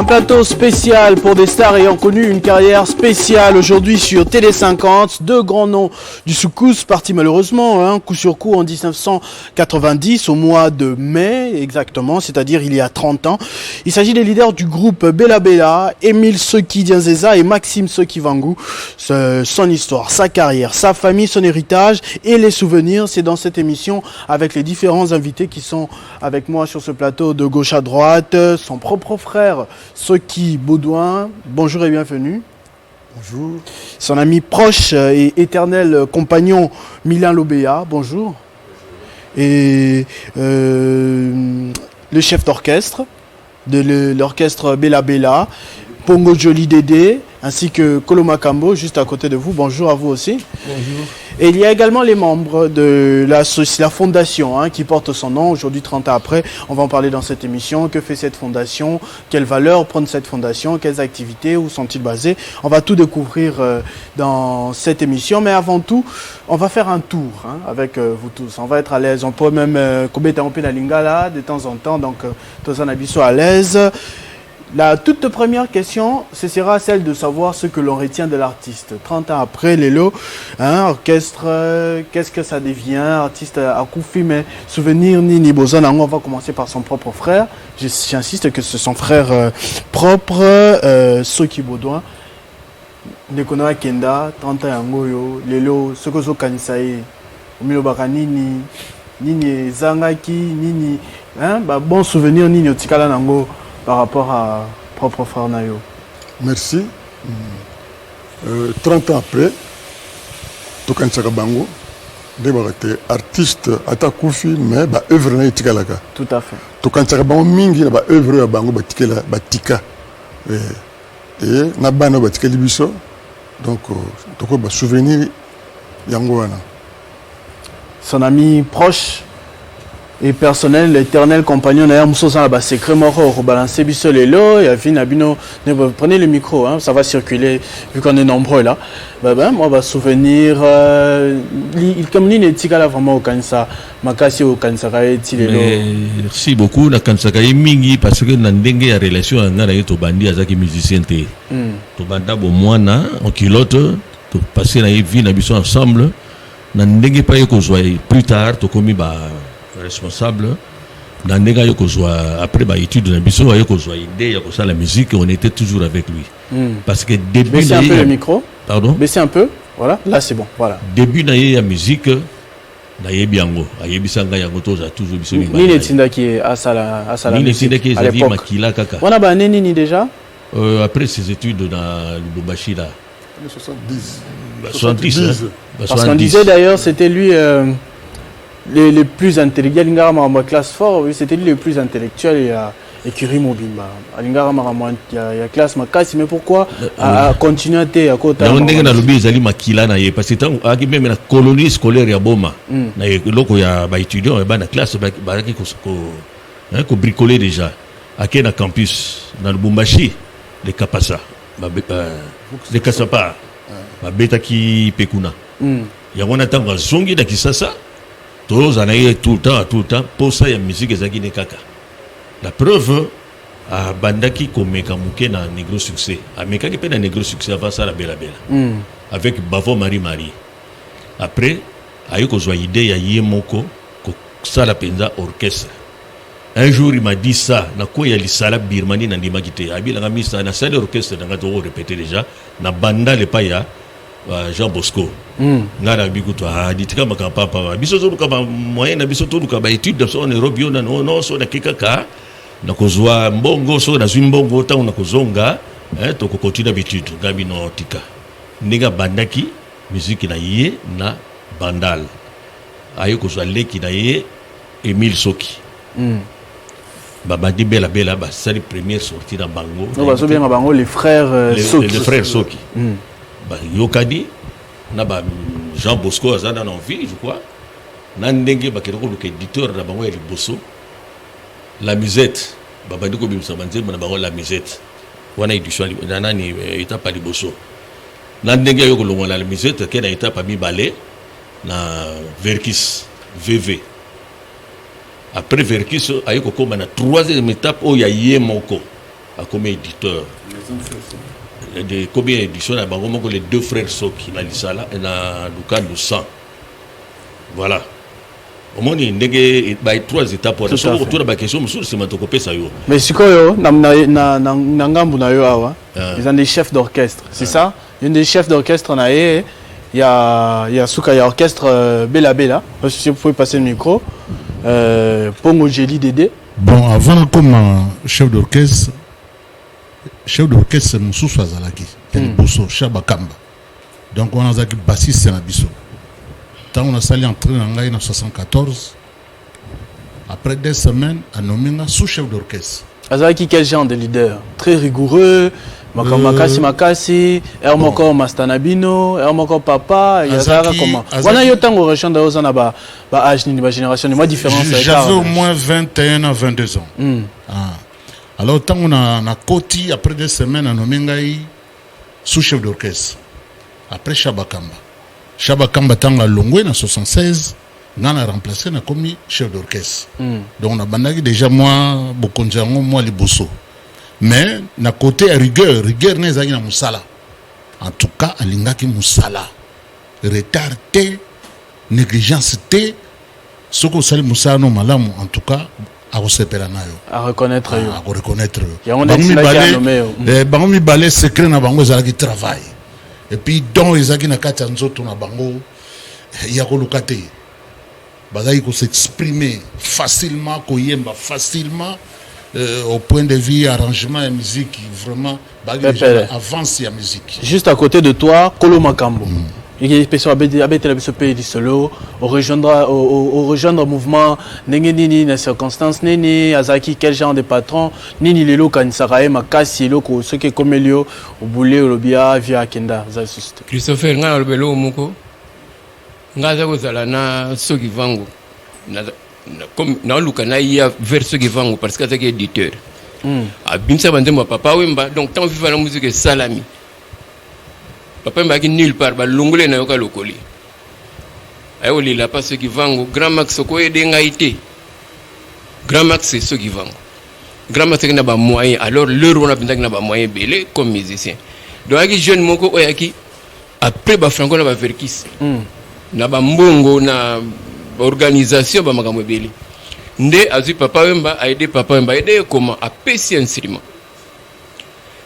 Un plateau spécial pour des stars ayant connu une carrière spéciale aujourd'hui sur Télé 50. Deux grands noms du soukous partis malheureusement, coup sur coup en 1990 au mois de mai exactement, c'est-à-dire il y a 30 ans. Il s'agit des leaders du groupe Bella Bella, Émile Soki Dianzeza et Maxime Soki Vangou. Son histoire, sa carrière, sa famille, son héritage et les souvenirs, c'est dans cette émission avec les différents invités qui sont avec moi sur ce plateau de gauche à droite. Son propre frère Soki Baudouin, bonjour et bienvenue. Bonjour. Son ami proche et éternel compagnon Milan Lobéa, bonjour. Et le chef d'orchestre de l'orchestre Bella Bella, Pongo Joli Dédé, ainsi que Kolo Makambo, juste à côté de vous. Bonjour à vous aussi. Bonjour. Et il y a également les membres de la fondation qui porte son nom. Aujourd'hui, 30 ans après, on va en parler dans cette émission. Que fait cette fondation? Quelles valeurs prend cette fondation? Quelles activités? Où sont-ils basés? On va tout découvrir dans cette émission. Mais avant tout, on va faire un tour avec vous tous. On va être à l'aise. On peut même commettre la lingala de temps en temps. Donc, tous en habits soient à l'aise. La toute première question, ce sera celle de savoir ce que l'on retient de l'artiste. 30 ans après, Lélo, orchestre, qu'est-ce que ça devient? Artiste à Koufi, mais souvenir Nini Bozan. On va commencer par son propre frère. J'insiste que c'est son frère propre, Soki Baudouin. Nekonoa Kenda, 30 ans Angoyo, Lélo, Sokozo Kanisae, Omilo Bakanini, Nini Zangaki, Nini, bon souvenir Nini Otikala Nango. Par rapport à propre frère Nayo. Merci. 30 ans après, Tokan Sakabango, des artistes à Koufi, mais œuvre na itikalaka. Tout à fait. Tokan Sakabango mingi na œuvre ya bango batikela batika. Et na bana batikeli biso. Donc toko ba souvenir yango wana. Son ami proche et personnel, l'éternel compagnon d'ailleurs Moussosa là secret mort rebalancer biso lelo et Avin Abino, prenez le micro ça va circuler vu qu'on est nombreux là. Moi va souvenir il comme ni netika là vraiment au Kansa makasi au Kansa kaiti lelo. Merci beaucoup na Kansa kai mingi parce que na ndenge ya relation na to bandi azaki musicien te. To banda bo mwana en culotte to passer na vie na biso ensemble na ndenge pa yeko zo plus tard to komi responsable dans les gars après étude de biso idée à la musique on était toujours avec lui parce que début baissez un peu le micro, pardon, baissez un peu, voilà, là c'est bon, voilà, début na la musique na yebiango ayebisanga yango toza toujours biso ni les tinda qui à sala ni les tinda qui est makila kaka on a bané ni déjà après ses études dans Lubumbashi là 70 parce qu'on disait d'ailleurs c'était lui les plus intellectuels, Lingara classe fort, oui, c'était lui le plus intellectuel et Ekiri Mobimba. Lingara il y a classe Makasi, mais pourquoi à continuer à côté? On est dans le pays Zali Makila na parce que tant à même la colonie scolaire ya Boma, na loko ya ba étudiant et ba na classe ba ko bricoler déjà à quel campus dans le Bumbashi les Kapasa, les Kasapa, ba betaki Pekuna. Ya on attend un zongi da Kisasa. Tous en ayant tout le temps pour ça il y a musique ezaki kaka. La preuve à bandaki komeka muke na négro succès ameka ki pe na négro succès avant ça la Bella Bella avec Bavo Marie après ayoko zo idée ya yemoko ko sala penza orchestre. Un jour il m'a dit ça na ko ya lisala Birmanie na ndima kité abila ngamisa na salle orchestre na ngato répéter déjà na banda le paya Jean Bosco ngara bikuto ditika makapa papa biso zo kama moyen na biso to ba étude so en Europe yo na no so na kikaka na kozwa mbongo so na zwimbongo ta na kozonga to ko continue d'étude ngabi no tika ninga bandaki musique na yé na bandal ayo kozwa leki na yé Émile Soki Baba di Bella Bella ba sa première sortie dans Bango on va so bien Bango les frères Soki les frères Soki Yokadi na ba Jean Bosco azana na envie je crois na ndenge ba kero ko éditeur na bango ya liboso la musette baba ndiko bimisa banzembo na bango la musette wana édition na ni étape liboso na ndenge yo ko longola la musette ke na étape mibale na Verkis VV après Verkis ayoko koma na troisième étape o ya yemoko à combien éditeur de combien éditions à bango les deux frères Soki na lisala et na Lukando 100 voilà au moins il y a trois étapes pour ça autour de la question monsieur c'est matokopé ça yo mais sikoyo na ngambu na yo awa ils ont des chefs d'orchestre c'est ça il y a des chefs d'orchestre na il y a Souka, il y a orchestre Bella Bella si vous pouvez passer le micro Pongo Jeli Dédé. Bon, avant comme chef d'orchestre, c'est Moussou Swazalaki, Bosso, Chabakamba. Donc on a dit bassiste na biso. Tant on a sali entré en 1974. Après 2 semaines, on a nommé sous-chef d'orchestre. Azalaki quel genre de leader? Très rigoureux. Makasi, Hermoko Mastanabino, Hermoko Papa, Yazara comment? Voilà, il y a tant de régions de Ozana, âge ni génération, moi différence. J'avais au moins 21 à 22 ans. Alors, tant on a Koti, après 2 semaines, on a nommé sous-chef d'orchestre. Après Chabakamba. Chabakamba, tant à Longwe, en 76, on a remplacé, on a commis chef d'orchestre. Donc, on a bandagi déjà moi, Bokonjango, moi, les Bosso. Mais na côté rigueur n'est pas na musala. En tout cas, alingaki musala. Retard té, négligence té, ce que sali musala no malamu en tout cas à recépérer nayo. À reconnaître yo. À reconnaître. Bango mi balé secret na bango zalaki travail. Et puis donc ezaki na kati nzoto na bango ya ko lukate. Bazaki ko s'exprimer facilement, ko yemba facilement. Au point de vue arrangement et musique vraiment avance la musique. Juste à côté de toi, Kolo Makambo. Il y a des personnes qui ont pays du solo, au rejoindre mouvement, nini na circonstance nini azaki quel genre de patron nini lelo kanisarae makasi loko ce qui comme lio au boulet au lobia via kenda za susite. Christopher nga lobelo moko nga za kozala na soki vango comme na luka na ya vers ce qui vango parce que c'est éditeur a binsa bande mo papa wemba donc tant vivre la musique salami papa wemba qui nulle part ba longole na yoka lokoli ayo lila pas ce qui vango grand max ko aider ngaité grand max c'est ce qui vango grand max na ba moyen alors l'heure on a besoin na ba moyen belé comme musicien donc aki jeune moko oyaki après ba franco na ba verkis na ba mbongo na organisation ba makambo ebeli nde azui papa wemba a aidé papa wemba aider comment a pesi instrument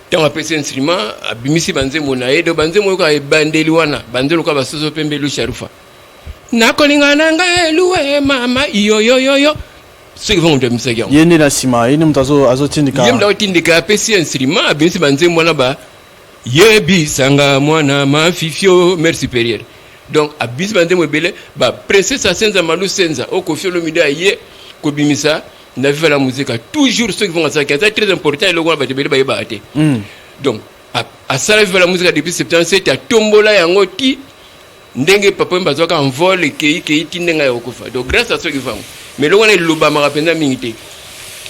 tant a pesi instrument abimisi banzembo na aider banzembo ko a bandeli wana banzelo ko basoso pembelu sharufa na kolinga nanga eluwe mama yo ce qui vont de misaki yene na sima yene mutazo azotindika yem da otindika a pesi instrument abimisi banzembo na ba yebi sanga mwana mafifio mère supérieure. Donc, à Bisbandé Mobile, presser sa senza malou senza, au Kofi Olomide yé, Kobimisa, n'a vu la musique, toujours ceux qui vont à ça, c'est très important, et le roi va te béler, donc, à ça, la musique depuis septembre, c'était à Tombola et Angoti, Ndenge Papa Mbazoka en vol et qui tindenga Okofa. Donc, grâce à ceux qui vont. Mais le roi est l'Obama rapena mingité.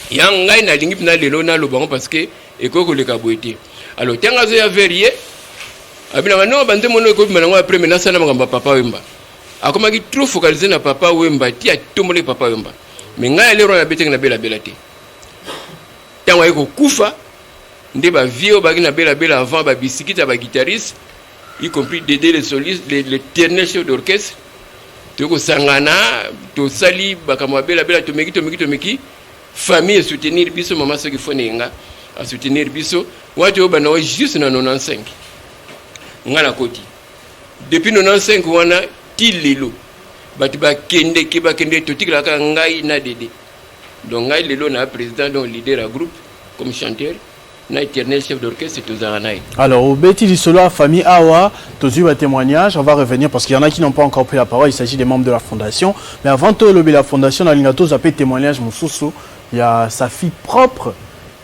Yangai n'a l'ingip n'a l'élona l'Obama parce que, et quoi que le cabouete. Alors, Tangazo ya verrier, abina mano bande mono ko bimana ngwa après maintenant sana ngamba papa wemba akoma ki trop focalisé na papa wemba ti atomole papa wemba mais nga lero na bete na bela bela te tanwa iko kufa nde ba vieux ba na bela bela avant ba bisikita ba guitariste y compris d'aider les solistes les derniers chefs d'orchestre to ko sangana to sali ba kama bela bela to meki famille soutenir biso mama ce qu'il faut nenga à soutenir biso wato ba na juste na 95 ngana koti depuis 95 wana tilelo bati ba kende totikala ka ngai na dede donc ngai lelo na président donc leader à groupe comme chanteur na éternel chef d'orchestre tout zaranai. Alors au Betty du solo à famille Awa tous eu un témoignage, on va revenir parce qu'il y en a qui n'ont pas encore pris la parole, il s'agit des membres de la fondation, mais avant de lever la fondation dans l'inato ça peut témoignage Moussoussou, il y a sa fille propre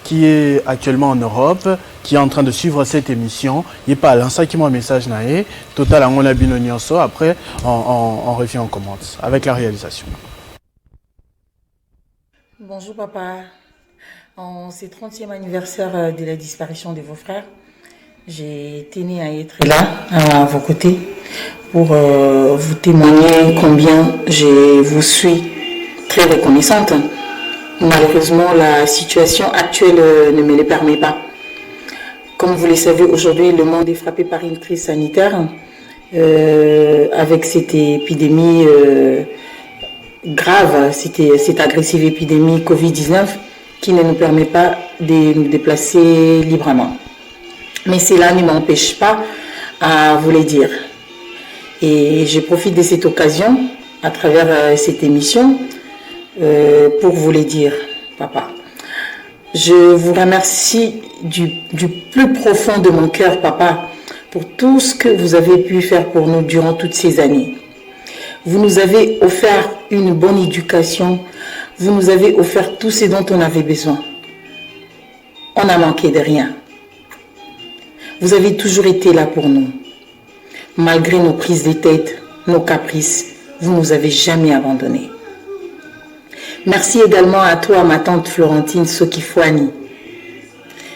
qui est actuellement en Europe, qui est en train de suivre cette émission. Il n'est pas là, ça qui m'a un message naé. Total, on a bien nyonso. Après, on revient en commence avec la réalisation. Bonjour papa. En ce 30e anniversaire de la disparition de vos frères, j'ai tenu à être là, à vos côtés, pour vous témoigner combien je vous suis très reconnaissante Malheureusement, la situation actuelle ne me le permet pas. Comme vous le savez, aujourd'hui, le monde est frappé par une crise sanitaire avec cette épidémie grave, cette agressive épidémie Covid-19 qui ne nous permet pas de nous déplacer librement. Mais cela ne m'empêche pas à vous le dire. Et je profite de cette occasion, à travers cette émission, pour vous le dire, papa. Je vous remercie du plus profond de mon cœur, papa, pour tout ce que vous avez pu faire pour nous durant toutes ces années. Vous nous avez offert une bonne éducation, vous nous avez offert tout ce dont on avait besoin. On n'a manqué de rien. Vous avez toujours été là pour nous. Malgré nos prises de tête, nos caprices, vous ne nous avez jamais abandonnés. Merci également à toi, ma tante Florentine Sokifouani.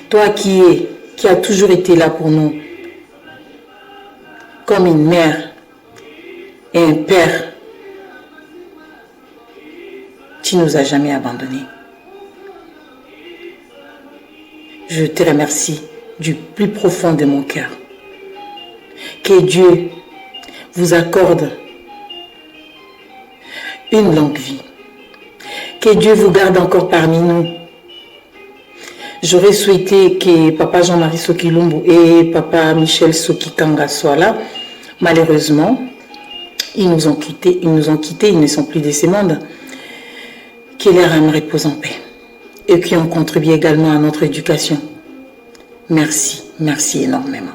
Toi qui as toujours été là pour nous, comme une mère et un père. Tu ne nous as jamais abandonnés. Je te remercie du plus profond de mon cœur. Que Dieu vous accorde une longue vie. Que Dieu vous garde encore parmi nous. J'aurais souhaité que Papa Jean-Marie Sokilumbu et Papa Michel Sokikanga soient là. Malheureusement, ils nous ont quittés, ils ne sont plus de ce monde. Que leur âme repose en paix. Et qui ont contribué également à notre éducation. Merci, merci énormément.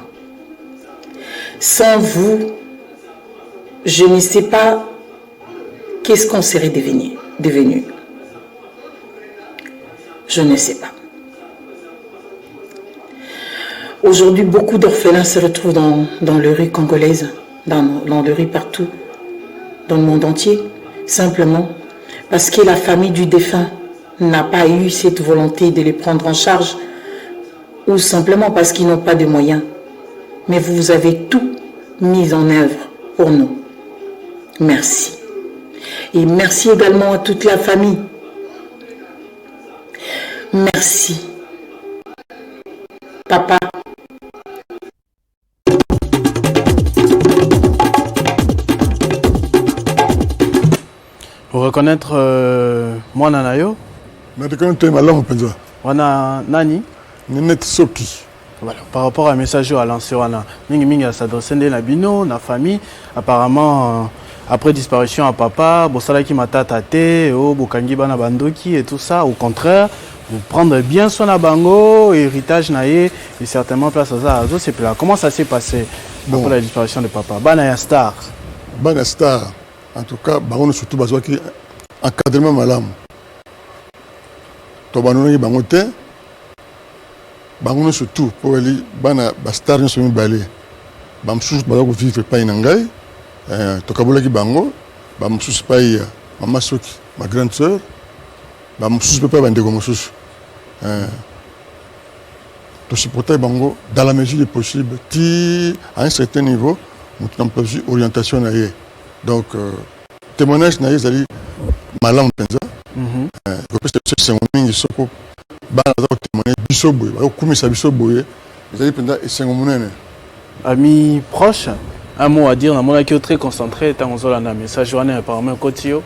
Sans vous, je ne sais pas qu'est-ce qu'on serait devenu. Je ne sais pas. Aujourd'hui, beaucoup d'orphelins se retrouvent dans les rues congolaises, dans les rues partout, dans le monde entier, simplement parce que la famille du défunt n'a pas eu cette volonté de les prendre en charge, ou simplement parce qu'ils n'ont pas de moyens. Mais vous avez tout mis en œuvre pour nous. Merci. Et merci également à toute la famille. Merci. Papa. Pour reconnaître moi Nanayo. Wana Nani. Nenet Soki. Voilà, par rapport à un message à lancer, Mingi a s'adressé à Bino, la famille. Apparemment, après disparition à papa, Bosalaki Mata Tate, Bokangi Bana Bandoki et tout ça, au contraire, vous prendre bien son abango, héritage naïe, et certainement place à ça. C'est là. Comment ça s'est passé après la disparition de papa? Banaya Star. Banaya Star. En tout cas, on a surtout besoin d'un encadrement malam. Tobanoni Bangote. Bangono surtout pour aller bana bastar ne sont balé bam sous bala ko vivre pas inangai to kabola ki bango bam sous pas mama Soki ma grande sœur bam sous pas bande comme sous to supporter bango dans la mesure du possible ti à un certain niveau nous n'avons pas eu orientation naie donc témoignage naie zali malam penza c'est un mingi soko. Amis proches, un mot à dire, on est très concentré, tant on a un message, on est apparemment Kotio.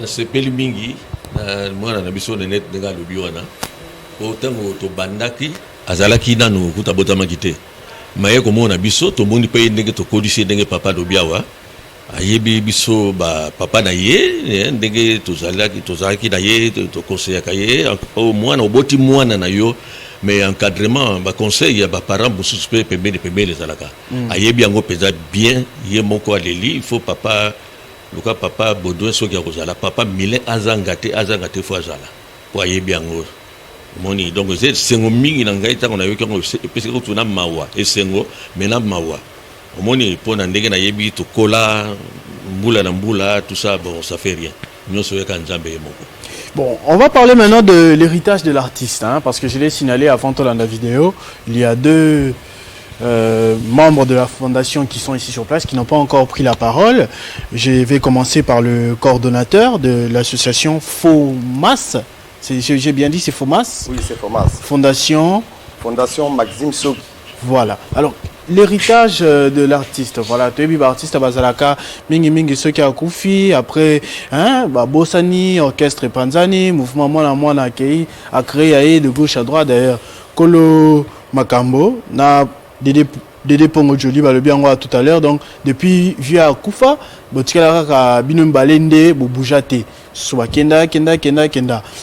C'est Pelimingi, moi on a besoin de net de gars de Biwana. Autant que Bandaki, Azalaki Nano, Kutabotamakite. Mais comme on a besoin, tout le monde peut y to codifier des papa de Biawa. Ayebi biso ba papa na ye ndenge tozalaki na ye to conseiller kaye au moins au boti mwana na yo mais encadrement ba conseil ya ba parents mususpect pembeni les alaka ayebi yango peza bien ye moko aleli il faut papa luka papa Baudouin soki akozala papa Milin azangate fo azala po ayebi yango moni donc c'est sengo mingi na ngai ta na yo ko pesi ko tuna mawa esengo mena mawa Omoni pour n'andéguer na yebi to kola mbula na mbula tout ça bon ça fait rien. Bon, on va parler maintenant de l'héritage de l'artiste, hein, parce que je l'ai signalé avant dans la vidéo. Il y a deux membres de la fondation qui sont ici sur place, qui n'ont pas encore pris la parole. Je vais commencer par le coordonnateur de l'association FOMAS. J'ai bien dit, c'est FOMAS. Oui, c'est FOMAS. Fondation Maxime Soki. Voilà. Alors, l'héritage de l'artiste, voilà, tu es artiste à Bazalaka, mingi ceux qui a Koufi, après, hein, Bossani, orchestre Panzani, mouvement Mwana a créé de gauche à droite d'ailleurs, Kolo Makambo, na Dédé Pongo Joli, le bien tout à l'heure, donc depuis via Koufa, Botikala Binum Balende, Boubujate, soit Kenda.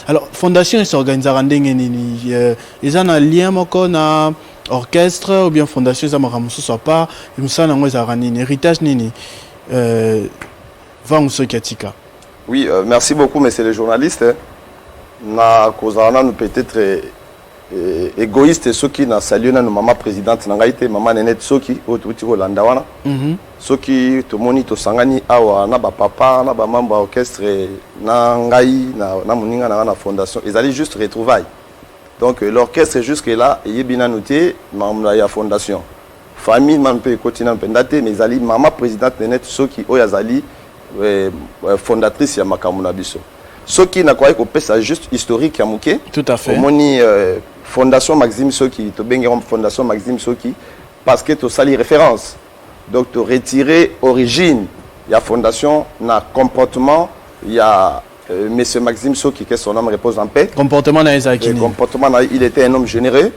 Alors, fondation s'organise à Randengeni, ils ont un lien na orchestre ou bien fondation ça m'a soit pas il me semble que ça un héritage nini oui merci beaucoup monsieur le journaliste na kozana nous peut-être égoïste ceux qui na salué na maman présidente na ngaité maman Nenette Soki otuti Holanda wana soki to moni to sangani awa na ba papa na ba membre orchestre na ngai na moninga na fondation ils allaient juste retrouvailles. Donc l'orchestre jusque-là, il y a bien noté, il y a fondation. Famille, man peut continuer à pendater, mais Zali, maman présidente Nenette Soki, Oyazali, fondatrice de Makamuna Biso. Soki n'a quoi que ça juste historique à Mouké. Tout à fait. Moni fondation Maxime Soki, to bengerom fondation Maxime Soki, parce que tu sali référence. Donc tu retirer origine, il y a fondation, na comportement, il y a Monsieur Maxime Soki, que son âme repose en paix. Comportement il était un homme généreux,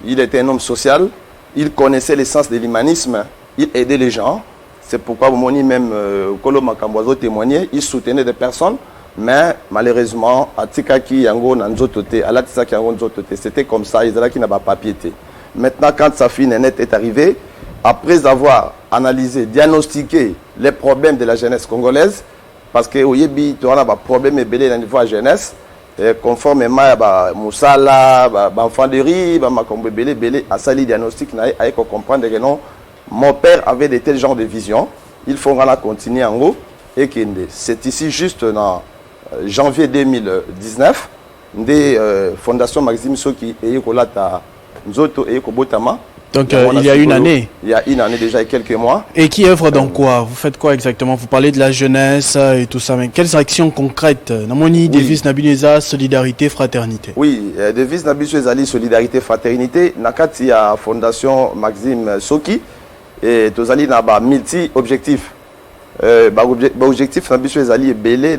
il était un homme social, il connaissait l'essence de l'humanisme, il aidait les gens. C'est pourquoi Moni même Kolo Makambozo témoignait, il soutenait des personnes, mais malheureusement, Atikaki Yango Nanzotote, Alatisaki Yango Nanzotote, c'était comme ça, Isala qui n'a pas papiété. Maintenant, quand sa fille Nenette est arrivée, après avoir analysé, diagnostiqué les problèmes de la jeunesse congolaise, parce que au Yébi, tu as un problème belé dans le niveau de la jeunesse, conformément à Moussala, enfant de riz, Makombe belé, à sali diagnostic, à comprendre que non, mon père avait de tels genres de visions, il faut continuer en haut, et que c'est ici juste en janvier 2019, des fondations Maxime Soki et Kolata Nzoto et Kobotama. Donc il y a une année. Il y a une année déjà et quelques mois. Et qui œuvre dans quoi? Vous faites quoi exactement? Vous parlez de la jeunesse et tout ça, mais quelles actions concrètes? Namoni, devise Nabineza, solidarité, fraternité. Oui, devise Nabineza, solidarité, fraternité. Nakati, il y a Fondation Maxime Soki et Tozali Naba multi-objectifs. Objectif Nabineza est belé.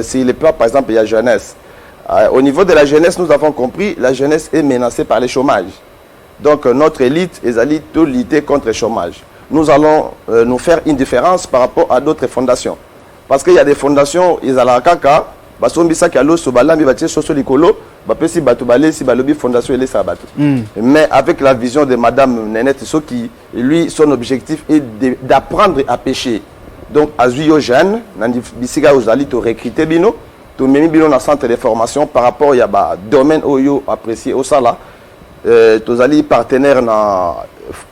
Si le plan, par exemple, il y a jeunesse. Au niveau de la jeunesse, nous avons compris, la jeunesse est menacée par le chômage. Donc notre élite est allée tout lutter contre le chômage. Nous allons nous faire une différence par rapport à d'autres fondations. Parce qu'il y a des fondations, ils ont la kaka, mais avec la vision de Madame Nenette Soki, lui, son objectif est d'apprendre à pêcher. Donc, à Zuyo Jeanne, Bisiga Ozali, tu recruter Bino, tu mets Bino dans le centre de formation par rapport à un domaine Oyo apprécié au Sala. Tu allez partenaire dans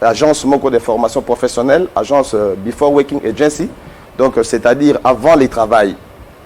l'agence de formation professionnelle, agence Before Working Agency, donc c'est-à-dire avant le travail.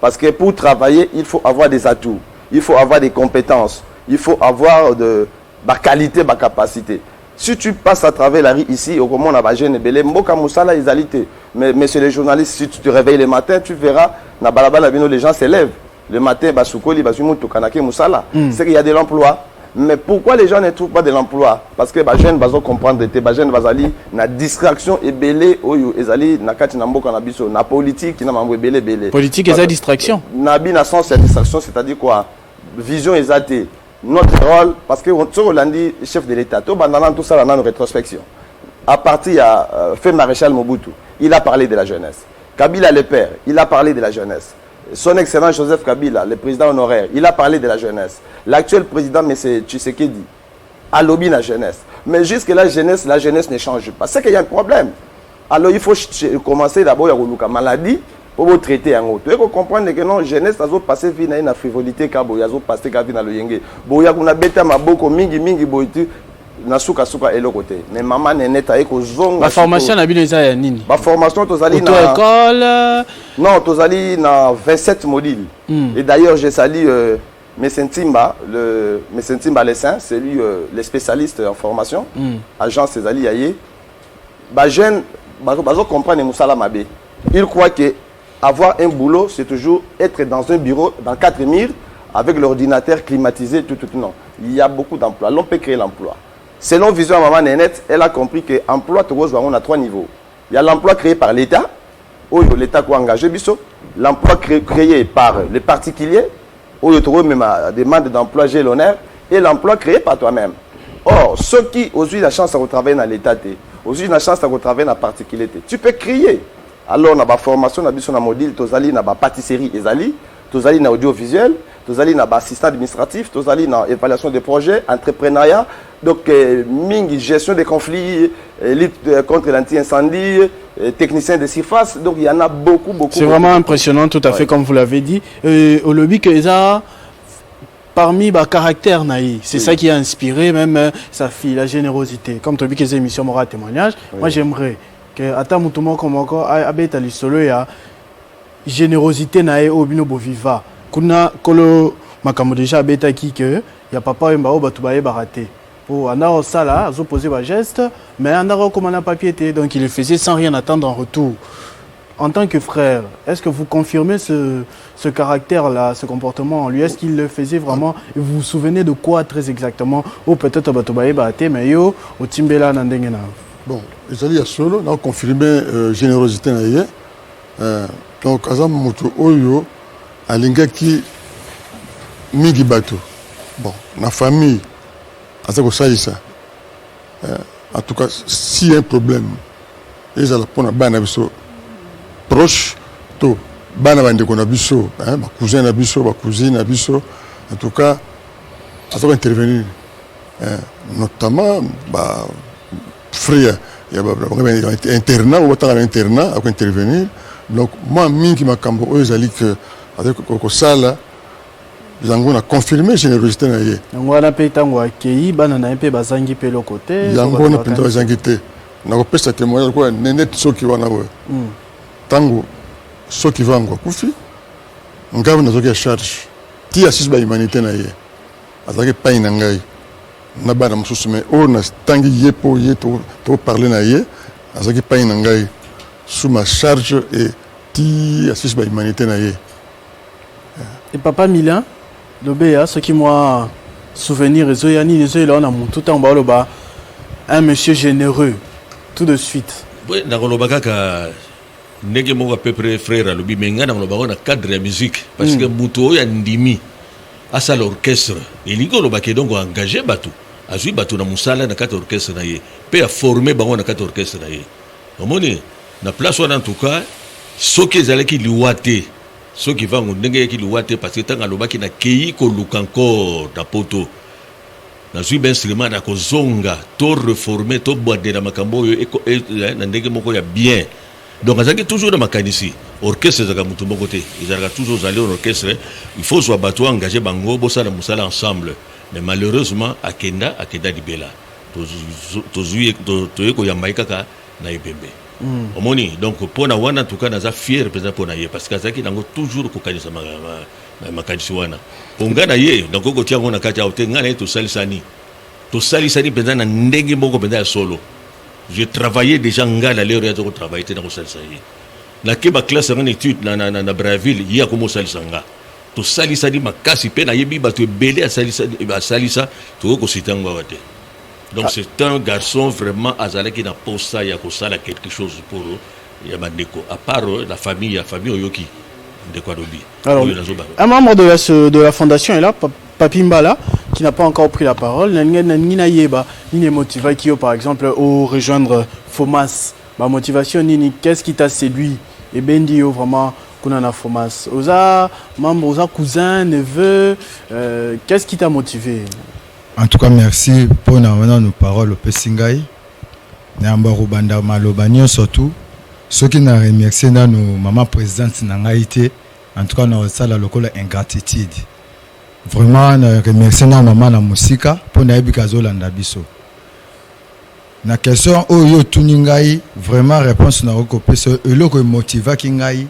Parce que pour travailler, il faut avoir des atouts, il faut avoir des compétences, il faut avoir de la qualité, de la capacité. Si tu passes à travers la rue ici, au moment on a jeune belé, Mboka Moussala isalité. Mais monsieur le journaliste, si tu te réveilles le matin, tu verras, na balabala les gens se lèvent. Le matin, Basukoli, Basumu, Kanake Moussala. C'est qu'il y a de l'emploi. Mais pourquoi les gens ne trouvent pas de l'emploi? Parce que les jeunes vont comprendre que les jeunes vont aller na distraction et belé, ils allaient na kati na mboka na biso, na politique, na mambo belé belé. Politique et sa distraction. Na bi na sens cette distraction, c'est-à-dire quoi? Vision exaltée. Notre rôle, parce que on a dit chef de l'État, tout ça dans une rétrospection. À partir de fait maréchal Mobutu, il a parlé de la jeunesse. Kabila le père, il a parlé de la jeunesse. Son excellence Joseph Kabila, le président honoraire, il a parlé de la jeunesse. L'actuel président, M. Tshisekedi, a lobby la jeunesse. Mais jusque la jeunesse ne change pas. C'est qu'il y a un problème. Alors il faut commencer d'abord à la maladie pour vous traiter en haut. Il faut comprendre que non, jeunesse, ça va passer dans la frivolité, ça va passer dans le yenge. Il y a une bête à ma boko, mingi, na suka et le côté. Mais maman Nenette a éco zonga. La formation na bineza ya nini? La formation tozali na école. Non, tozali na 27 modules. Et d'ailleurs, je salue Messentimba, le Messentimba Lessin, c'est lui le spécialiste en formation. Agence Césali Yaye. Ba jeune, bazo comprendre Moussala Mabé. Il croit que avoir un boulot, c'est toujours être dans un bureau, dans 4 murs, avec l'ordinateur climatisé, tout, non. Il y a beaucoup d'emplois. L'on peut créer l'emploi. Selon Vision Maman Nénette, elle a compris que l'emploi, on a 3 niveaux. Il y a l'emploi créé par l'État, où l'État a engagé Bisso. L'emploi créé par les particuliers, où il y a même demande d'emploi, j'ai l'honneur, et l'emploi créé par toi-même. Or, ceux qui ont eu la chance de travailler dans l'État, ont eu la chance de travailler dans la particulier, tu peux créer. Alors, on a la formation, on a la module, on a la pâtisserie, on a l'audiovisuel, on a l'assistant administratif, on a l'évaluation des projets, entrepreneuriat, donc gestion des conflits, lutte contre l'anti-incendie, technicien de surface, donc il y en a beaucoup. C'est vraiment impressionnant, tout à fait, comme vous l'avez dit. Au lobby que ça, parmi les caractères naïfs, c'est ça qui a inspiré même sa fille, la générosité. Comme tu as vu que ces émissions m'aura témoignage, moi j'aimerais que à mutumo comme encore abeta lisolo ya générosité nae obino boviva. Kuna kolo makambo déjà abeta ki que ya papa yemba o batu baye baraté. Pour anda au sala, zo poser ba geste, mais anda comme un papier donc il le faisait sans rien attendre en retour. En tant que frère, est-ce que vous confirmez ce caractère-là, ce comportement en lui? Est-ce qu'il le faisait vraiment? Et vous vous souvenez de quoi très exactement? Ou peut-être batobaye baraté, mais yo au timbela nandengena. Bon, ils ont solo, on a confirmé générosité. Donc, Azam Moto Oyo, à l'ingaki Migi Bato. Bon, ma famille, Azako Salisa. En tout cas, s'il y a un problème, ils ont la banabiso proche, to banabande konabiso, ma cousin nabiso, ma cousine nabiso. En tout cas, Azako intervenir. Notamment, frère, il y a un internat, ou un internat, à intervenir. Donc, moi, mingi makambo, eux, ils que avec Kokosala, ils ont confirmé générosité. On a payé tango à Kei, banana un peu bazangi pe le côté. Ils ont payé bazangi te. On a fait ce témoignage quoi, net ceux qui vont avoir. Tango, ceux qui vont avoir koufi. On garde notre charge. Qui assiste à l'humanité na ye. Azaki pas inangai. Na bana mususu me o na tangi yepo yeto to parler na ye azaki pa inangai sous ma charge et ti assiste ba humanité na ye. Et papa Milan lobéa ce qui moi souvenir ezoyani ezoyela na mon tout en bas loba un monsieur généreux tout de suite. Oui, na kolobaka ka ndenge moko à peu près frère lobi menga na kolobaka na cadre de musique parce que muto ya ndimi asa l'orchestre elingo lobaka donc engagé batou azui bato na musala na kati orchestre na ye pe a formé bango na kati orchestre na ye omoni na place wana en tout cas soki ezalaki liwate soki vango ndenge ki liwate parce que tanga lobaki na kei ko luka encore na poto na zui ben instrument na kozonga to reformer to boire na makambo yo na ndenge moko ya bien donc azaki toujours na makanisi orchestre zaka mutu moko te ezalaka toujours aller en orchestre il faut soit bato engagé bango bosala musala ensemble. Mais malheureusement, Akenda Libela. Tozuye ko yambaika ka na ibembe. Omoni donc pour na wana en tout cas naza fier peza pour na ye parce que zaki nango toujours ko kanisa ma kanisi wana. Ponga na ye donc ko tia ngona kati auté ngana to salisani. To salisani peza na ndenge moko peza solo. J'ai travaillé déjà ngala lero ya to travailler na ko salisani. Na ke ba classe en étude na Braville ya ko mo salisanga. To salisa di makasi pe na yebi bato ebele a salisa to ko sitango wate. Donc c'est un garçon vraiment azala qui n'a pas ça ya ko sala quelque chose pour ya bandeko à part la famille oyoki de quoi dobi. Alors un membre de la fondation est là Papi Mbala qui n'a pas encore pris la parole nina yeba ni motivé qui par exemple au rejoindre FOMAS. Ma motivation nini qu'est-ce qui t'a séduit et bendio vraiment Kunana Fomas, osa membre, osa cousin, neveu, qu'est-ce qui t'a motivé? En tout cas, merci pour nos paroles au Pessingai. Namba Rubanda Malobagnon surtout. Ceux qui n'ont remercié nos maman présidente Nangaïté, en tout cas, nous avons la locale ingratitude. Vraiment, nous remercions nos maman la musique pour nous éduquer l'andabiso. La question Oyo Tuningai, vraiment réponse na okopé ce eloko motiva kingai.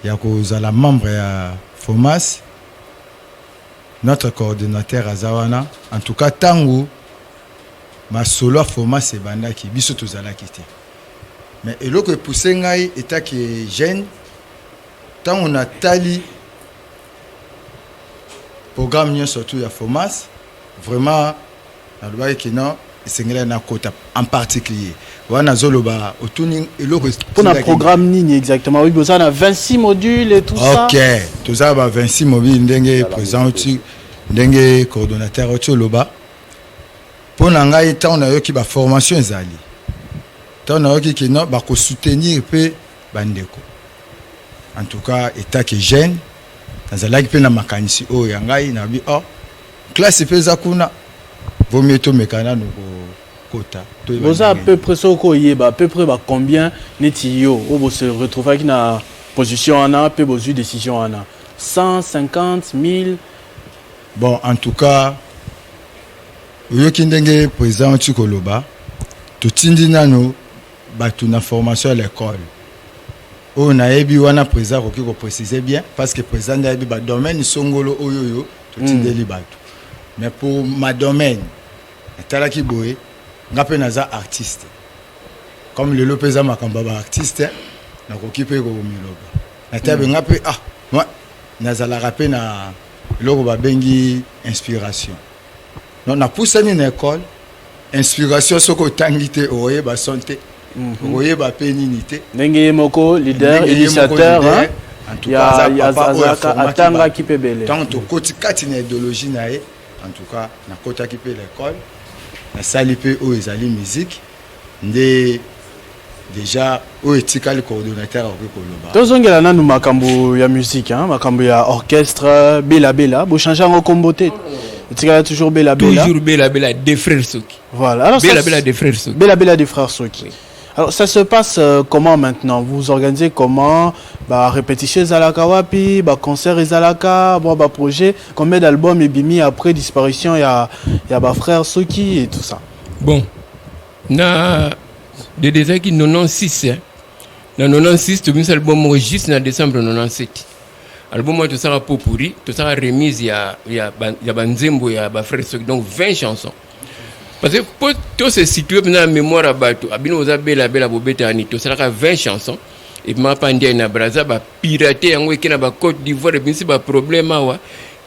Il y a la membre à FOMAS, notre coordinateur à Zawana. En tout cas, Tango, ma solo FOMAS et Bandaki, biso tozala kité. Mais et l'autre poussé ngai état qui est jeune, tant on a tali programme nyonso surtout ya FOMAS vraiment nalobaki kino esengeli na kota en particulier wana zoloba otuni eloko pour un programme nini exactement oui ça a 26 modules et tout ça OK tout ça ba 26 modules ndenge président uti ndenge coordonnateur uti loba pour ngai tant on a eu qui ba formation ezali tant on a eu qui kino ba ko soutenir pe bandeko en tout cas état que jeune nazalaki pe na makanisi o ya ngai na bi oh classe peza kuna vomieto mekana no kota vous à peu près ce ko yeba à peu près ba combien netio o vous se retrouver qui na position ana pe bozu décision ana 150 000 bon en tout cas yoki ndenge président Tikoloba to tindi nano batu na formation à l'école on a ebi wana président ko préciser bien parce que président na ebi ba domaine songolo oyoyo to tindeli batu mais pour ma domaine talaki boye ngape naza artiste comme le lopeza makamba ba artiste na kokipe ko miloba na tabe ngape moi nazala rapé na loko ba bengi inspiration non na poussani na école inspiration soko tangité oye ba santé oye ba péninité ndenge moko leader initiateur en tout cas ya atanga kipebele tant to koti kati na idéologie na e en tout cas na kota ki pe l'école na sali pe o ezali musique nde déjà o etikali coordonnateur o koloba tozongela nanu makambo ya musique makambo ya orchestre bela bo changer en comboté etikala toujours bela des frères Soki voilà alors bela des frères Soki bela des frères Soki. Alors ça se passe comment maintenant? Vous organisez comment? Répétition Zalaka wapi, concert Zalaka, projet, combien d'albums et bimi après disparition il y a frère Soki et tout ça. Bon, na de déjà qui 96 na 96 tout un album enregistré en décembre 97. Album moi tout ça a pourri, tout ça a remise il y a banzembo il y a frère Soki donc 20 chansons. Parce que pour tout se situer dans la mémoire à Bato, abino oza bela bobeta anito, ça a 20 chansons. Et ma pandia na braza ba pirater en week-end ba Côte d'Ivoire et bien c'est ba problème wa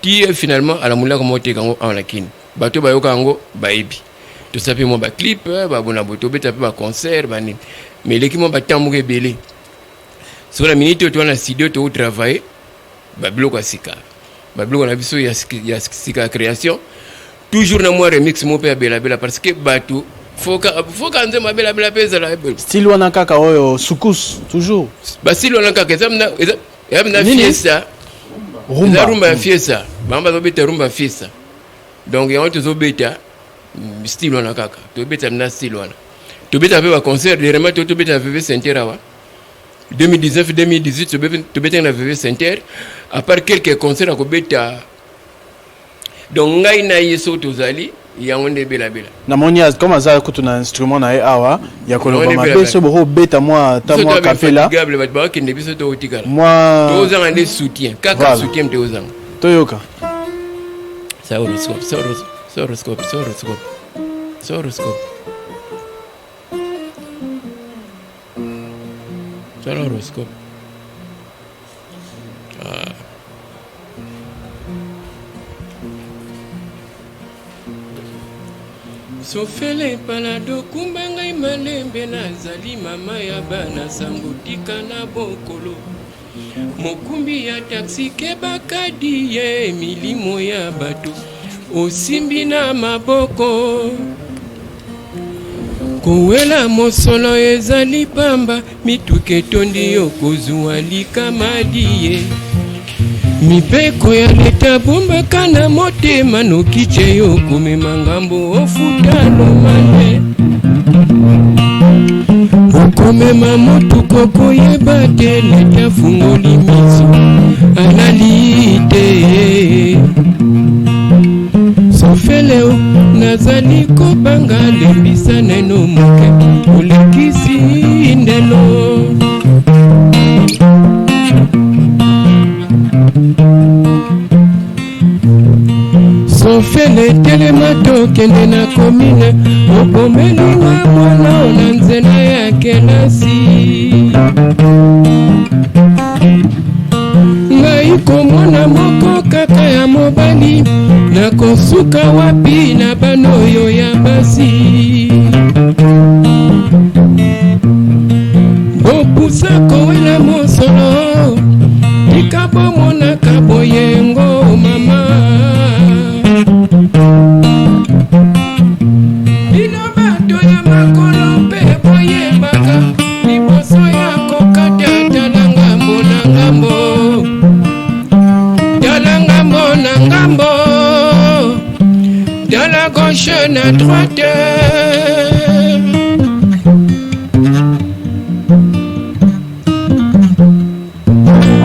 qui est finalement à la moula comme te kango en la kin. Bato ba yoka ngo ba ebi. Tout ça fait mon ba clip, ba bona boto beta ba concert ba ni. Mais l'équipe ba tamuke belé. Sur la minute tu na studio to travailler ba bloc asika. Ba bloc na biso ya sika création. Toujours na moi remix mon père bela parce que Bato faut quand ma bela pesa la style wana kaka oyo sukus toujours style wana kaka na fiesta rumba fiesta bamba zo beta rumba fiesta donc y a autre beta style wana kaka to beta na style wana to beta pe ba concert de remettre to beta VV Center wa 2019 2018 to beta na VV Center à part quelques concerts à ko beta donc ngai na yeso tozali ya onde bela na moniaz comme ça kutu na instrument na awa ya koloba mabeso bo beta moi ta moi capella gable ba ki ne biso to otikala moi tozanga les soutien kaka soutien te ozanga toyoka ça horoscope Sofele palado kumbanga imalembe nazali mama ya bana sangotika na bokolo mokumbi ya taxi keba kadi ye milimo ya bato osimbi na maboko kowela mosolo ezali pamba mituke tondi yo kozwa likamadi ye mibeko ya leta bomba kana motema nokiche yo kumema ngambo ofuta lomane okomema motuko koyeba te leta fungoli miso alali te sofeleo nazali kobanga lembisa neno moke olekisi ndelo Sofele telemato kende na komine okomelinga mwana na nzela ya kelasi ngai komona moko kaka ya mobali nakosuka wapi na bana oyo ya basi bopusa kowela mosolo likabomonaka boyengo mama bino bato ya makolo mpe boyebaka liboso ya kokata tala ngambo na ngambo tala ngambo na ngambo tala gauche na droite.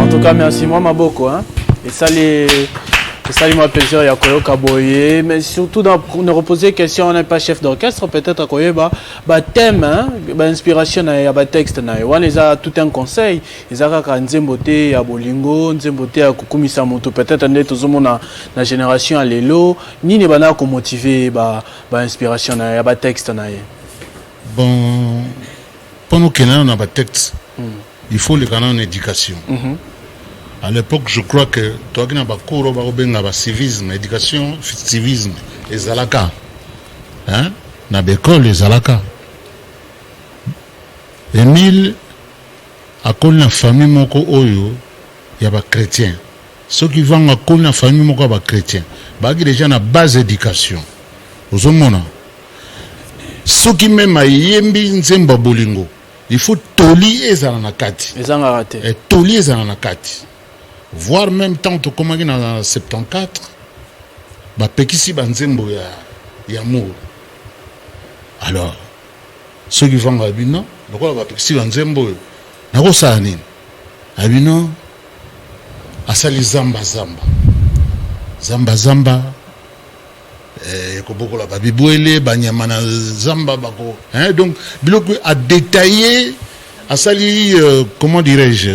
En tout cas, merci moi Maboko, hein. Et ça moi plaisir ya koyoka boye, mais surtout dans nous reposer question, on n'est pas chef d'orchestre, peut-être koye ba thème, hein, ba inspiration ya ba texte na. On les a tout un conseil, ils a ka nzembote ya bolingo, nzembote ya kukumisa moto, peut-être ande tozomo na génération à lelo, ni ne bana ko motiver ba inspiration ya ba texte na. Bon, pendant qu'il y a un texte, il faut le canon d'éducation. À l'époque, je crois que toi qui n'as pas cours, civisme, éducation, civisme, et zalaka. Hein? N'a l'école, les zalaka. Émile, à cause de la famille, moko oyo, il y a pas chrétien. Ceux qui vont à cause de la famille, moko ba chrétien. Bah, qui déjà na base éducation. Aux hommes, ceux qui même à yembi nzemba bolingo. Il faut toli ezala na kati. Ezanga raté. Et toli ezala na kati. Voire même tant que comme en 74, bah pekisi banzembo ya mou. Alors, ceux qui vont à Bino, pourquoi bah pekisi banzembo na ko sani. Abino asali zamba. Koboko la babibouele banyamana zamba bako. Hein, donc biloko a détaillé asali comment dirais-je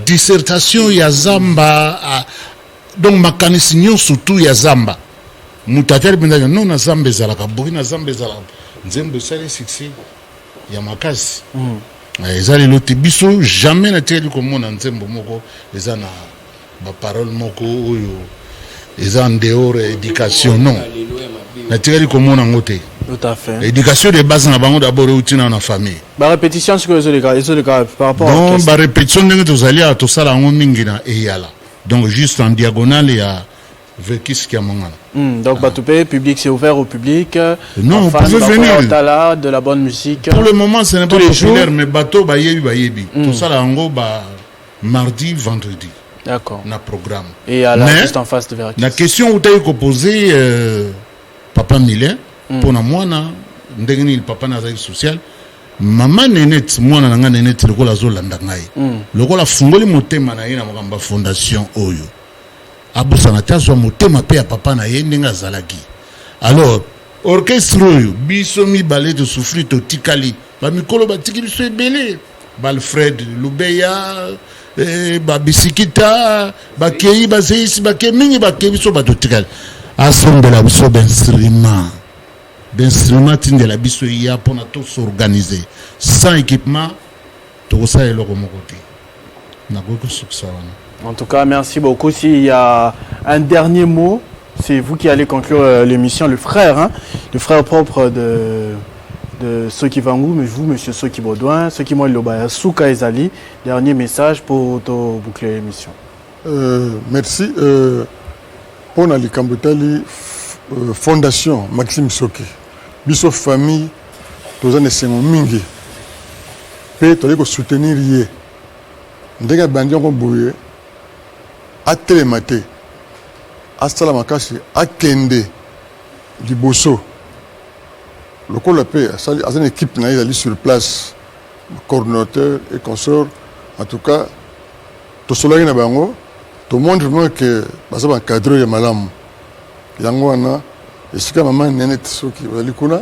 dissertation ya zamba donc makanisi surtout ya zamba mutatel bendaga non na zamba ezalaka boki na zamba ezalaka nzembo sali succès ya makasi ezali loti biso jamais na teli komona nzembo moko eza na ba parole moko oyo eza en dehors éducation non na teli komona ngote. Tout à fait. L'éducation de base na bango d'abord outi na famille. Ba répétition sur les cas par rapport non, ba répétition ndenge tozali à tosala ngo mingi na eyala. Donc juste en diagonale il y a vekis qui a mangana. Donc Batoupé public c'est ouvert au public. Non, vous pouvez venir. De la bonne musique. Pour le moment ce n'est pas populaire mais bateau ba yebi. Tosala ngo ba mardi vendredi. D'accord. Na programme. Et à la juste en face de Veracruz. La question où tu as posé papa Millet pour moi ndenge le papa na social mama nenet mwana nanga nenet lokola zolanda ngai lokola fungoli motema na ye na makamba fondation oyo abusana tazo motema pe ya papa na ye ndenge azalaki. Alors orchestre oyo biso mibale de souffrir to tikali ba mikolo batiki biso ebele Balfred Lubeya ba bisikita ba kei ba zeisi ba kemingi ba kebiso ba to tikali asondela biso d'instruments de la biso ya pour tout s'organiser sans équipement tout ça est le côté na beaucoup succès. En tout cas merci beaucoup. S'il y a un dernier mot, c'est vous qui allez conclure l'émission, le frère propre de Soki Vangu, mais vous monsieur Soki Baudouin, Soki moi Lobaya Souka Ezali, dernier message pour boucler l'émission. Merci pour la Kambotali Fondation Maxime Soki. Biso famille tozane sengo mingi pe toli ko soutenir ye ndenge bandi ko boye atelemate asala makasi akende liboso lokola pe asali azane équipe na ali sur place coordinateur et consort. En tout cas to solaki na bango to montre vraiment que basa ba cadre ya malamu yango wana esika mama nenet soki wali kuna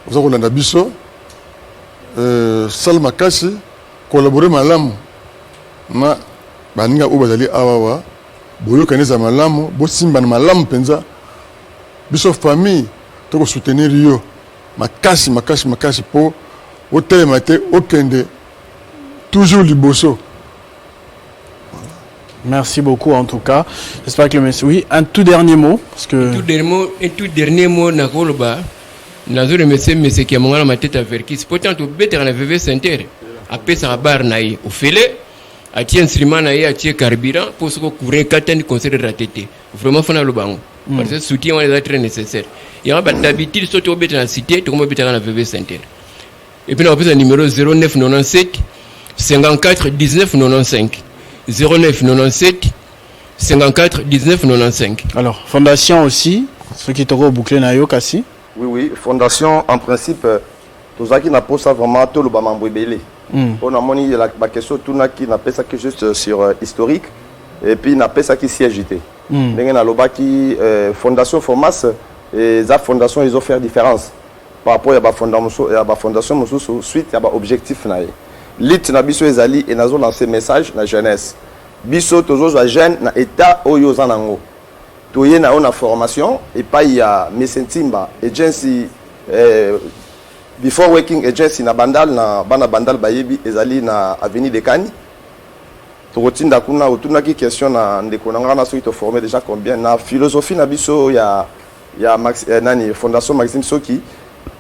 oza kolanda biso sala makasi collaborer malamu na baninga oyo bazali awawa boyokani eza malamu bosimbana malamu mpenza biso famille tokosoutenir yo makasi mpo otelema te okende toujours liboso. Merci beaucoup en tout cas. J'espère que le message... Oui, un tout dernier mot. Parce que... Un tout dernier mot, Nakoloba. Nazo remercier monsieur qui a mangé ma tête à Verkis. Pourtant, tu peux être VV Center. Après, ça va bar naï. Au fêlé, à tiens instrument naï, à tiens carburant pour se couvrir 4 ans de conseil de ratété. Vraiment, faut le bango. Parce que le soutien est très nécessaire. Il y a d'habitude, surtout au dans la cité, tu peux dans la VV Center. Et puis, on a le numéro 09 97 54 19 95. 09 97 54 19 95. Alors, fondation aussi, ceux qui t'auront bouclé Nayo Kassi. Oui, fondation, en principe, tout ça qui n'a pas ça vraiment, tout le bamambou belé. On a moni la question, tout n'a qui n'a pas ça que juste sur historique, et puis n'a pas ça qui s'y agité. Dengan na loba qui fondation formas, et la fondation ils ont fait différence. Par rapport à la fondation, suite à l'objectif. Lit na biso ezali et nazo lancer message na jeunesse. Biso toujours la jeune na état oyo zanango. Toye na on formation et pas il y a Messentimba agency before working agency na bandal na bana bandal bayebi ezali na avenue de Kani. Tokotinda kuna otuna ki question na ndeko nanga na so to former déjà combien na philosophie na biso ya nani fondation Maxime Soki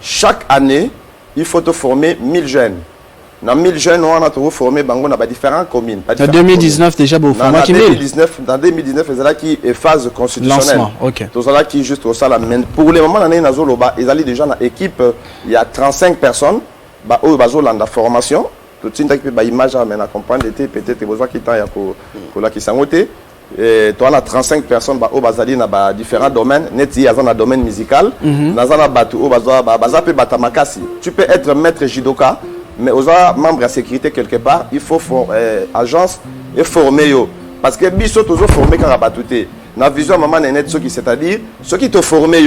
chaque année il faut te former 1000 jeunes. Dans 1000 jeunes, on a formé dans différentes communes. En 2019, déjà, vous formez qui 2019, dans 2019, c'est là qui est phase constitutionnelle. Lancement, ok. C'est là qui est juste au salaire. Pour le moment, on est déjà dans l'équipe, il y a 35 personnes, qui sont dans la formation. Tout le monde qui peut image, mais la campagne d'été, peut-être besoin qui qui sont et tu as 35 personnes qui sont dans différents domaines. Il y a un domaine musical, tu peux être maître judoka. Mais aux membres de la sécurité quelque part, il faut agence et former. Parce que ils sont toujours formés quand on a la vision maman net c'est-à-dire ceux qui te formé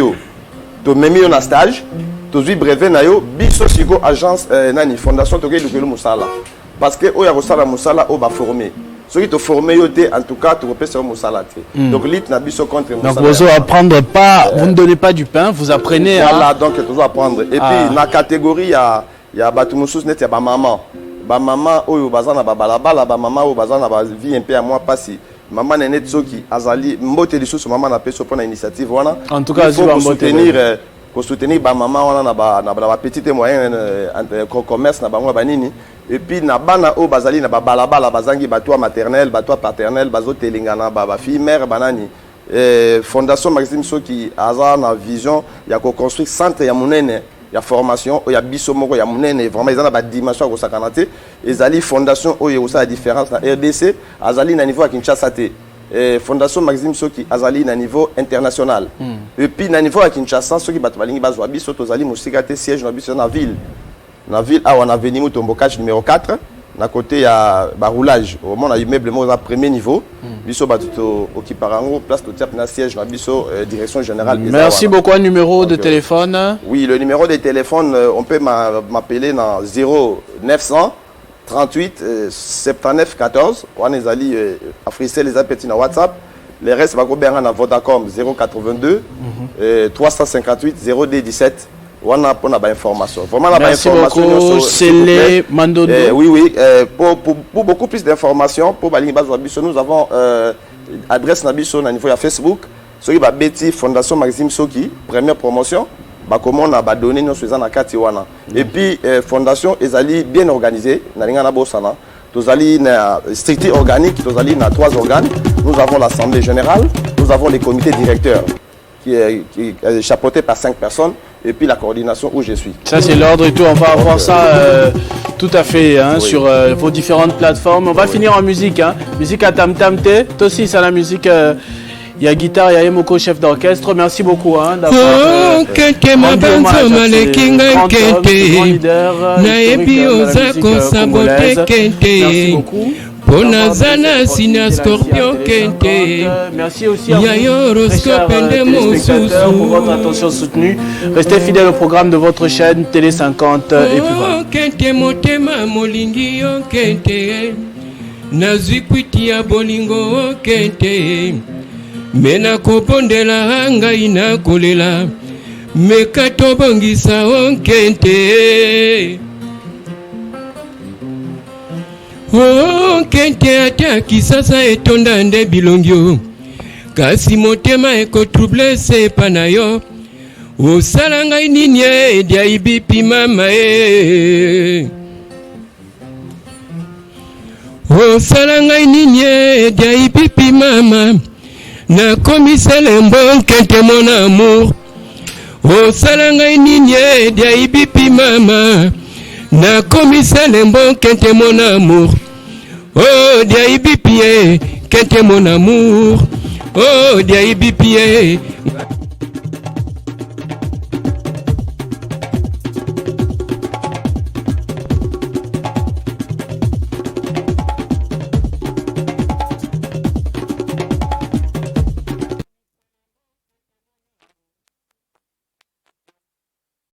te mis en stage, te suis brevet na yo, biso siko agence nani fondation to ke le musala. Parce que oya musala o ba formé. Ceux qui te formé en tout cas tu repères sur musala. Donc lit na biso contre musala. Donc vous apprendre pas, vous ne donnez pas du pain, vous apprenez à voilà donc toujours apprendre. Et puis la catégorie il y a batu musus net ya ba maman oyo bazana ba balabala ba maman oyo bazana ba vie un peu à moi passer maman net soki azali mbote lisusu maman na peso pour na initiative wana en tout cas pour soutenir ba maman wana na ba petite moyenne commerce na bango banini et puis na bana oyo bazali na ba balabala bazangi bato maternelle bato paternelle bazo telingana ba fille mère banani fondation Maxime Soki azana na vision ya ko construire centre ya munene il y a formation, il y a bisomoko, il y a monene, vraiment ils ont la dimension au sakanate. Ils ont fondation, il y a la différence dans RDC, azali na niveau à Kinshasa et fondation Maxime Soki azali na niveau international. Et puis na niveau à Kinshasa, ceux qui battent balingi bazwa biso tozali musikate siège na biso na ville. Na ville on a venu Mutombokach numéro 4. Na côté il y a roulage au moment immeuble au premier niveau biso batuto okiparango place to tiap na siège na biso direction générale. Merci beaucoup. Un numéro de téléphone. Oui, le numéro de téléphone on peut m'appeler dans 0900 38 79 14 on est allé africer les appétits na WhatsApp. Les restes va go bien na Vodacom 082 358 02 17. On a pour la information. Vraiment la information. C'est les Mandondo. Oui. Pour beaucoup plus d'informations, pour Balingi Bazoabiso, nous avons adresse Nabiso au niveau de Facebook. Ce qui va Betty Fondation Maxime Soki, première promotion. Comment on a donné nos sujets à Katiwana. Et puis Fondation Ezali bien organisée. Nalingana Bosana. Nous avons strict organique. Nous avons 3 organes. Nous avons l'Assemblée générale. Nous avons les comités directeurs qui est chapeauté par 5 personnes. Et puis la coordination où je suis. Ça c'est l'ordre et tout, on va avoir ça tout à fait sur vos différentes plateformes. On va finir en musique, musique à Tam Tam Te. Toi aussi c'est la musique, il y a guitare, il y a Emoko, chef d'orchestre. Merci beaucoup d'avoir rendu hommage à ces grands leaders historiques de la musique congolaise. Merci beaucoup. Bonazana Sina Scorpion Kente. Merci aussi à vous, très chers téléspectateurs, pour votre attention soutenue. Restez fidèles au programme de votre chaîne Télé 50 et puis voilà. Kente motema molingi yo kente. Nazikwiti ya bolingo kente. Mena kopondela ngai na kolela. Mekato bongisa on kente. Oh, kente ata kisasa etonda nde bilongio. Kasi motema eko trouble se panayo. Osala ngai nini dia ibipi mama Osala ngai nini dia ibipi mama. Na komise lembo kente mon amour. Osala ngai nini dia ibipi mama. Na komise lembo kente mon amour. Oh dia ibipi kente mon amour. Oh dia ibipi